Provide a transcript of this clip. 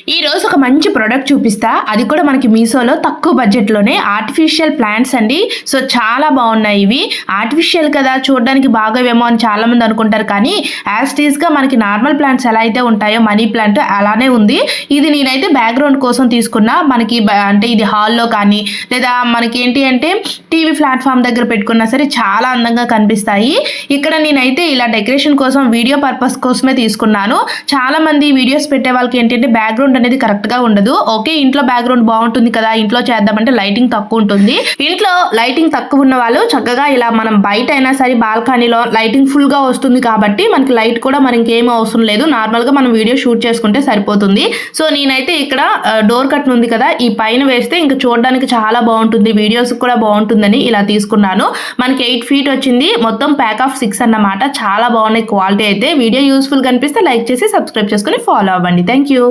ఈ రోజు ఒక మంచి ప్రొడక్ట్ చూపిస్తా. అది కూడా మనకి మీషోలో తక్కువ బడ్జెట్‌లోనే ఆర్టిఫిషియల్ ప్లాంట్స్ అండి. సో, చాలా బావున్నాయి ఇవి. ఆర్టిఫిషియల్ కదా! చూడడానికి బాగోవేమో అని చాలామంది అనుకుంటారు. కానీ యాజ్ ఇట్ ఈస్‌గా మనకి నార్మల్ ప్లాంట్స్ ఎలా అయితే ఉంటాయో మనీ ప్లాంట్ అలానే ఉంది. ఇది నేనైతే బ్యాక్‌గ్రౌండ్ కోసం తీసుకున్నా. మనకి అంటే ఇది హాల్‌లో కానీ లేదా మనకి ఏంటి అంటే టీవీ ప్లాట్‌ఫార్మ్ దగ్గర పెట్టుకున్నా సరే చాలా అందంగా కనిపిస్తాయి. ఇక్కడ నేనైతే ఇలా డెకరేషన్ కోసం వీడియో పర్పస్ కోసమే తీసుకున్నాను. చాలామంది వీడియోస్ పెట్టే వాళ్ళకి ఏంటంటే బ్యాక్‌గ్రౌండ్ అనేది కరెక్ట్‌గా ఉండదు. ఓకే, ఇంట్లో బ్యాక్‌గ్రౌండ్ బావుంటుంది కదా! ఇంట్లో చేద్దామంటే లైటింగ్ తక్కువ ఉంటుంది. ఇంట్లో లైటింగ్ తక్కువ ఉన్న వాళ్ళు చక్కగా ఇలా మనం బయట అయినా సరే బాల్కనీలో లైటింగ్ ఫుల్‌గా వస్తుంది కాబట్టి మనకి లైట్ కూడా మరి ఇంకేం అవసరం లేదు. నార్మల్‌గా మనం వీడియో షూట్ చేసుకుంటే సరిపోతుంది. సో, నేనైతే ఇక్కడ డోర్ కర్టెన్ ఉంది కదా! ఈ పైన వేస్తే ఇంక చూడడానికి చాలా బావుంటుంది. వీడియోస్‌కి కూడా బావుంటుందని ఇలా తీసుకున్నాను. మనకి 8 ఫీట్ వచ్చింది. మొత్తం ప్యాక్ ఆఫ్ 6 అన్నమాట. చాలా బావున్నాయి క్వాలిటీ అయితే. వీడియో యూజ్‌ఫుల్‌గా అనిపిస్తే లైక్ చేసి సబ్స్క్రైబ్ చేసుకొని ఫాలో అవ్వండి. Thank you.